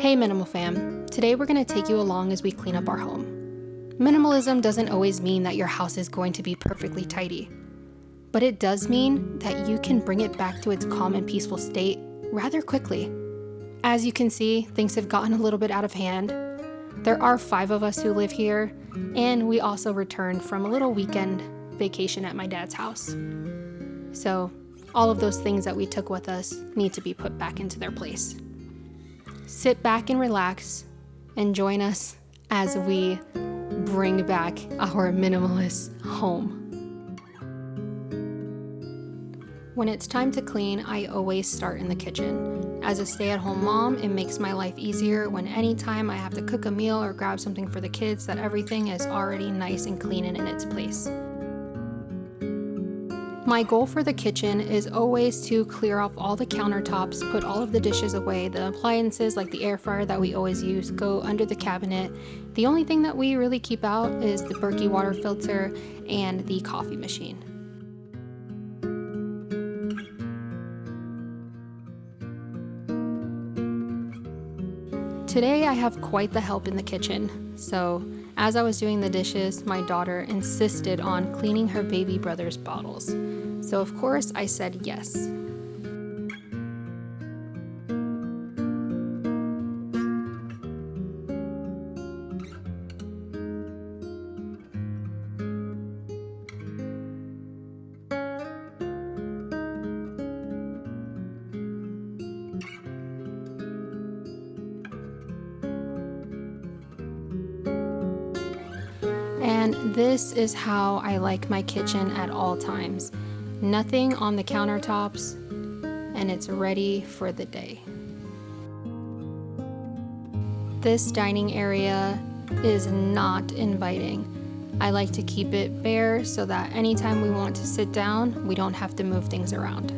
Hey Minimal Fam, today we're going to take you along as we clean up our home. Minimalism doesn't always mean that your house is going to be perfectly tidy, but it does mean that you can bring it back to its calm and peaceful state rather quickly. As you can see, things have gotten a little bit out of hand. There are 5 of us who live here, and we also returned from a little weekend vacation at my dad's house. So all of those things that we took with us need to be put back into their place. Sit back and relax and join us as we bring back our minimalist home. When it's time to clean, I always start in the kitchen. As a stay-at-home mom, it makes my life easier when anytime I have to cook a meal or grab something for the kids that everything is already nice and clean and in its place. My goal for the kitchen is always to clear off all the countertops, put all of the dishes away, the appliances like the air fryer that we always use go under the cabinet. The only thing that we really keep out is the Berkey water filter and the coffee machine. Today I have quite the help in the kitchen, so as I was doing the dishes, my daughter insisted on cleaning her baby brother's bottles. So of course I said yes. And this is how I like my kitchen at all times. Nothing on the countertops, and it's ready for the day. This dining area is not inviting. I like to keep it bare so that anytime we want to sit down, we don't have to move things around.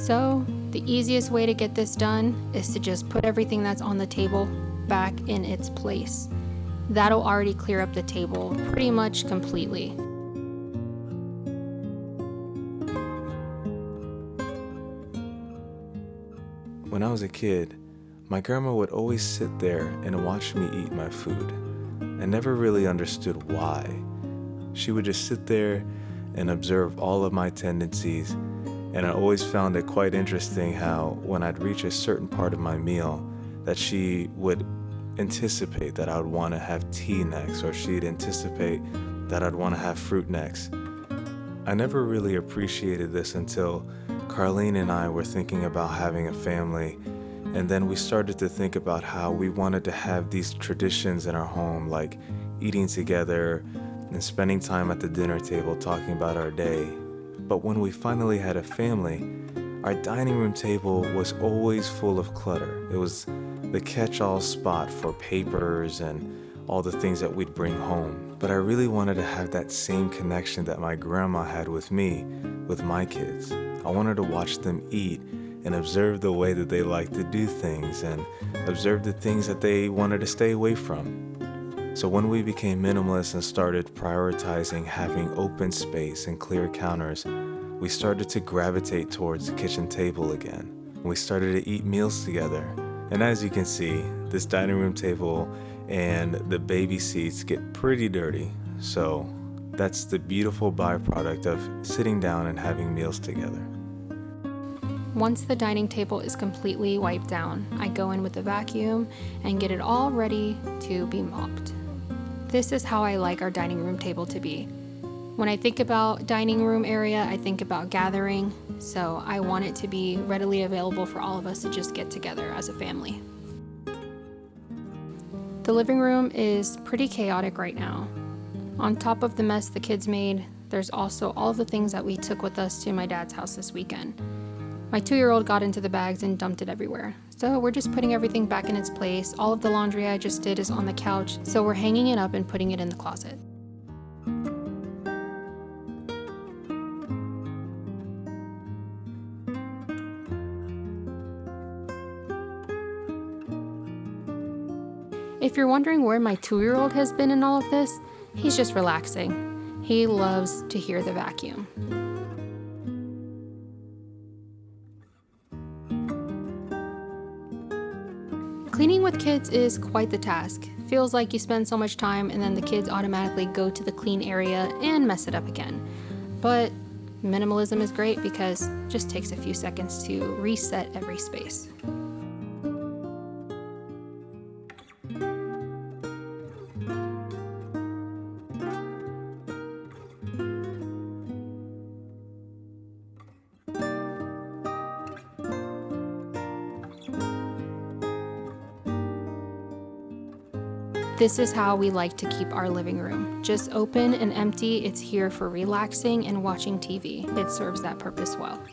So the easiest way to get this done is to just put everything that's on the table back in its place. That'll already clear up the table pretty much completely. When I was a kid, my grandma would always sit there and watch me eat my food. I never really understood why. She would just sit there and observe all of my tendencies, and I always found it quite interesting how when I'd reach a certain part of my meal that she would anticipate that I would want to have tea next, or she'd anticipate that I'd want to have fruit next. I never really appreciated this until Carlene and I were thinking about having a family, and then we started to think about how we wanted to have these traditions in our home, like eating together and spending time at the dinner table talking about our day. But when we finally had a family, our dining room table was always full of clutter. It was the catch-all spot for papers and all the things that we'd bring home. But I really wanted to have that same connection that my grandma had with me, with my kids. I wanted to watch them eat and observe the way that they like to do things and observe the things that they wanted to stay away from. So when we became minimalist and started prioritizing having open space and clear counters, we started to gravitate towards the kitchen table again. We started to eat meals together. And as you can see, this dining room table and the baby seats get pretty dirty. So that's the beautiful byproduct of sitting down and having meals together. Once the dining table is completely wiped down, I go in with a vacuum and get it all ready to be mopped. This is how I like our dining room table to be. When I think about dining room area, I think about gathering, so I want it to be readily available for all of us to just get together as a family. The living room is pretty chaotic right now. On top of the mess the kids made, there's also all of the things that we took with us to my dad's house this weekend. My 2-year-old got into the bags and dumped it everywhere. So we're just putting everything back in its place. All of the laundry I just did is on the couch, so we're hanging it up and putting it in the closet. If you're wondering where my 2-year-old has been in all of this, he's just relaxing. He loves to hear the vacuum. Cleaning with kids is quite the task. Feels like you spend so much time and then the kids automatically go to the clean area and mess it up again. But minimalism is great because it just takes a few seconds to reset every space. This is how we like to keep our living room. Just open and empty. It's here for relaxing and watching TV. It serves that purpose well.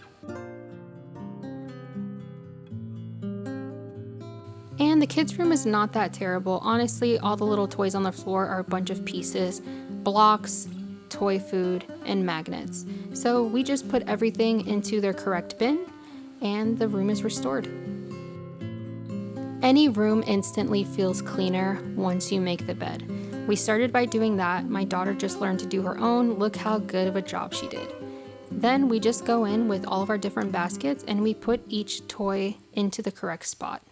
And the kids' room is not that terrible. Honestly, all the little toys on the floor are a bunch of pieces, blocks, toy food, and magnets. So we just put everything into their correct bin and the room is restored. Any room instantly feels cleaner once you make the bed. We started by doing that. My daughter just learned to do her own. Look how good of a job she did. Then we just go in with all of our different baskets and we put each toy into the correct spot.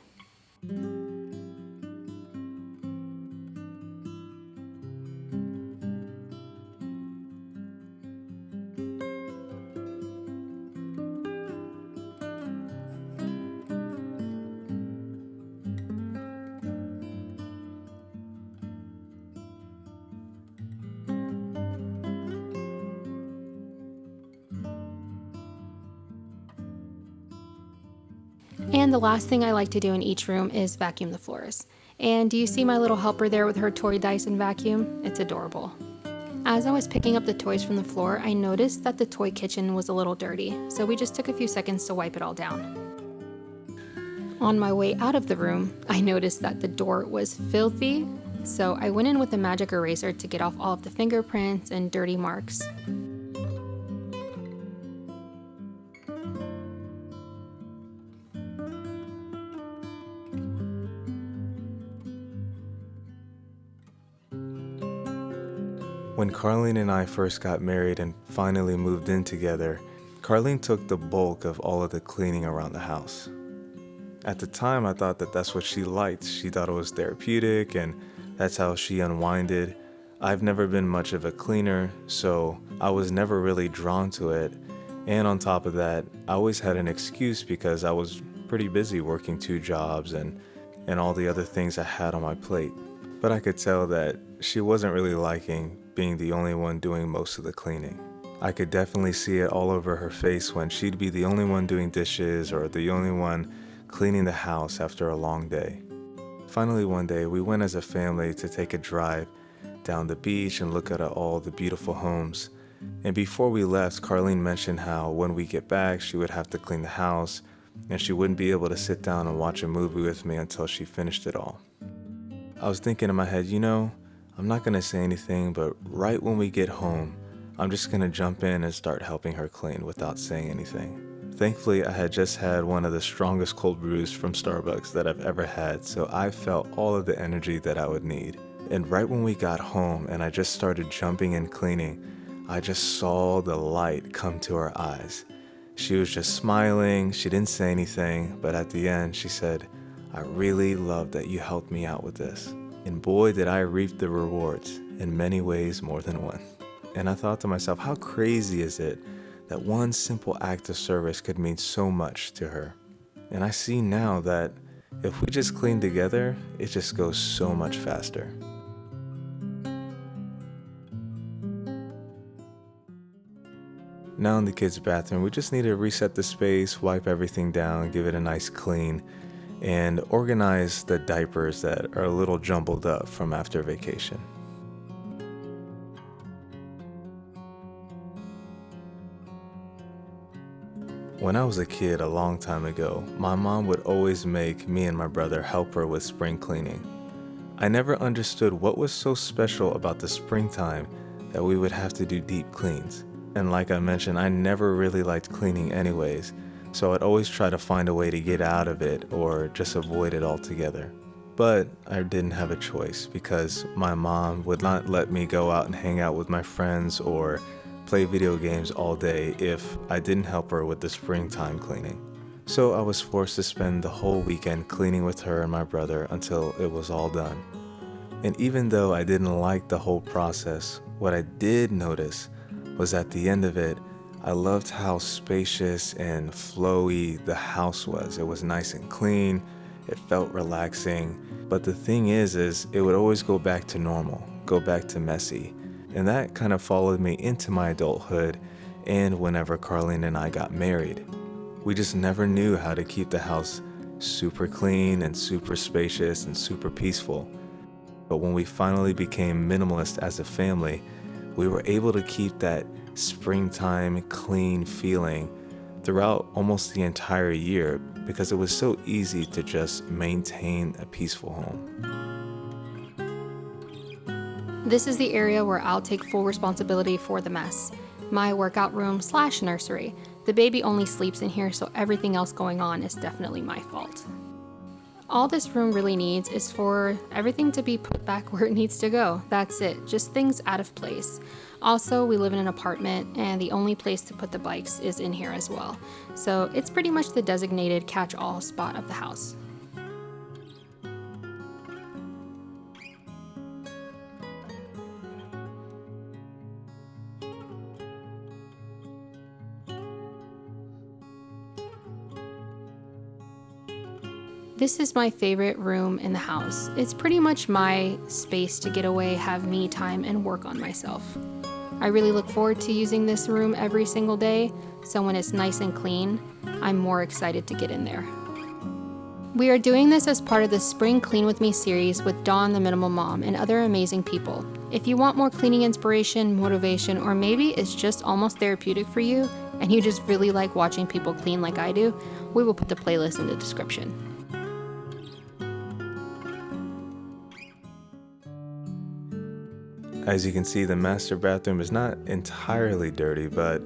And the last thing I like to do in each room is vacuum the floors. And do you see my little helper there with her toy Dyson vacuum? It's adorable. As I was picking up the toys from the floor, I noticed that the toy kitchen was a little dirty, so we just took a few seconds to wipe it all down. On my way out of the room, I noticed that the door was filthy, so I went in with a magic eraser to get off all of the fingerprints and dirty marks. When Carlene and I first got married and finally moved in together, Carlene took the bulk of all of the cleaning around the house. At the time, I thought that that's what she liked. She thought it was therapeutic and that's how she unwinded. I've never been much of a cleaner, so I was never really drawn to it. And on top of that, I always had an excuse because I was pretty busy working 2 jobs and all the other things I had on my plate. But I could tell that she wasn't really liking being the only one doing most of the cleaning. I could definitely see it all over her face when she'd be the only one doing dishes or the only one cleaning the house after a long day. Finally, one day, we went as a family to take a drive down the beach and look at all the beautiful homes. And before we left, Carlene mentioned how when we get back, she would have to clean the house and she wouldn't be able to sit down and watch a movie with me until she finished it all. I was thinking in my head, I'm not gonna say anything, but right when we get home, I'm just gonna jump in and start helping her clean without saying anything. Thankfully, I had just had one of the strongest cold brews from Starbucks that I've ever had, so I felt all of the energy that I would need. And right when we got home and I just started jumping and cleaning, I just saw the light come to her eyes. She was just smiling, she didn't say anything, but at the end she said, "I really love that you helped me out with this." And boy, did I reap the rewards, in many ways more than one. And I thought to myself, how crazy is it that one simple act of service could mean so much to her? And I see now that if we just clean together, it just goes so much faster. Now in the kids' bathroom, we just need to reset the space, wipe everything down, give it a nice clean, and organize the diapers that are a little jumbled up from after vacation. When I was a kid a long time ago, my mom would always make me and my brother help her with spring cleaning. I never understood what was so special about the springtime that we would have to do deep cleans. And like I mentioned, I never really liked cleaning anyways, so I'd always try to find a way to get out of it or just avoid it altogether. But I didn't have a choice because my mom would not let me go out and hang out with my friends or play video games all day if I didn't help her with the springtime cleaning. So I was forced to spend the whole weekend cleaning with her and my brother until it was all done. And even though I didn't like the whole process, what I did notice was at the end of it, I loved how spacious and flowy the house was. It was nice and clean, it felt relaxing. But the thing is it would always go back to normal, go back to messy. And that kind of followed me into my adulthood and whenever Carlene and I got married. We just never knew how to keep the house super clean and super spacious and super peaceful. But when we finally became minimalist as a family, we were able to keep that springtime clean feeling throughout almost the entire year because it was so easy to just maintain a peaceful home. This is the area where I'll take full responsibility for the mess. My workout room / nursery. The baby only sleeps in here, so everything else going on is definitely my fault. All this room really needs is for everything to be put back where it needs to go. That's it, just things out of place. Also, we live in an apartment and the only place to put the bikes is in here as well. So it's pretty much the designated catch-all spot of the house. This is my favorite room in the house. It's pretty much my space to get away, have me time, and work on myself. I really look forward to using this room every single day, so when it's nice and clean, I'm more excited to get in there. We are doing this as part of the Spring Clean With Me series with Dawn the Minimal Mom and other amazing people. If you want more cleaning inspiration, motivation, or maybe it's just almost therapeutic for you, and you just really like watching people clean like I do, we will put the playlist in the description. As you can see, the master bathroom is not entirely dirty, but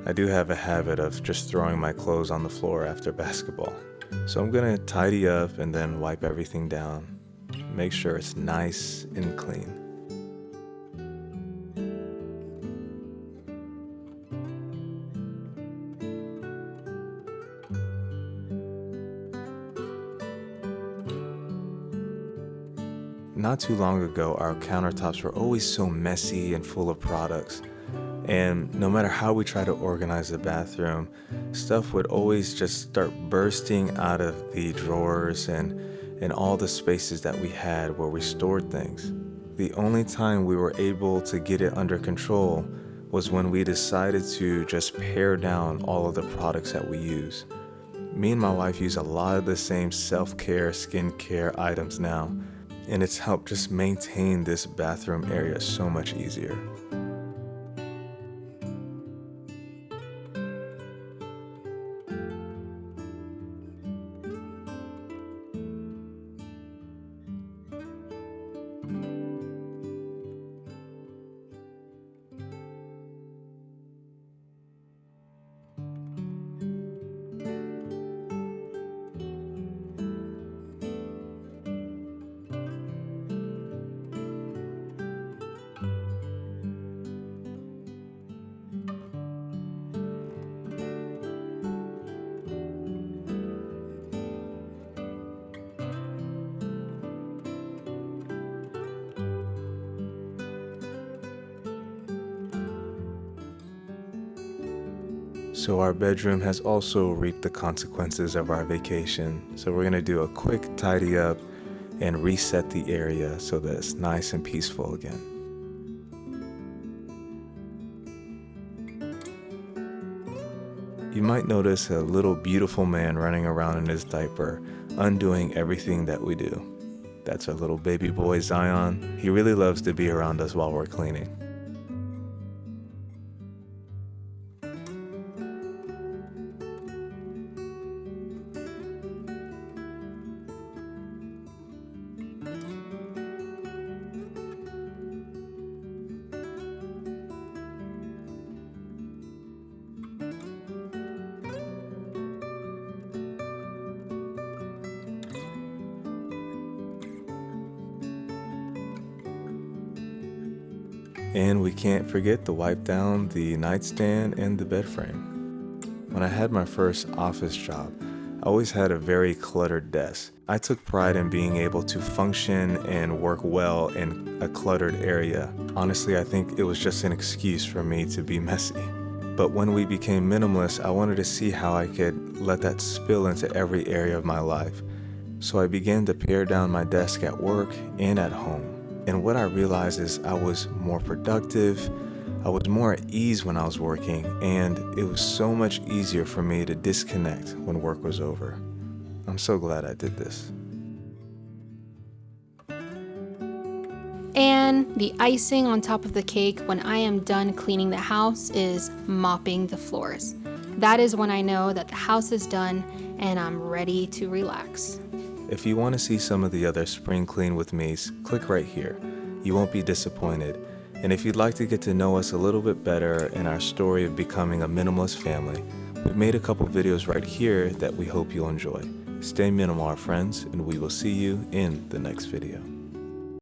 I do have a habit of just throwing my clothes on the floor after basketball. So I'm gonna tidy up and then wipe everything down. Make sure it's nice and clean. Not too long ago, our countertops were always so messy and full of products. And no matter how we try to organize the bathroom, stuff would always just start bursting out of the drawers and all the spaces that we had where we stored things. The only time we were able to get it under control was when we decided to just pare down all of the products that we use. Me and my wife use a lot of the same self-care, skincare items now, and it's helped just maintain this bathroom area so much easier. So our bedroom has also reaped the consequences of our vacation. So we're gonna do a quick tidy up and reset the area so that it's nice and peaceful again. You might notice a little beautiful man running around in his diaper, undoing everything that we do. That's our little baby boy Zion. He really loves to be around us while we're cleaning. And we can't forget to wipe down the nightstand and the bed frame. When I had my first office job, I always had a very cluttered desk. I took pride in being able to function and work well in a cluttered area. Honestly, I think it was just an excuse for me to be messy. But when we became minimalist, I wanted to see how I could let that spill into every area of my life. So I began to pare down my desk at work and at home. And what I realized is I was more productive, I was more at ease when I was working, and it was so much easier for me to disconnect when work was over. I'm so glad I did this. And the icing on top of the cake when I am done cleaning the house is mopping the floors. That is when I know that the house is done and I'm ready to relax. If you want to see some of the other spring clean with me's, click right here. You won't be disappointed. And if you'd like to get to know us a little bit better in our story of becoming a minimalist family, we've made a couple videos right here that we hope you'll enjoy. Stay minimal, our friends, and we will see you in the next video.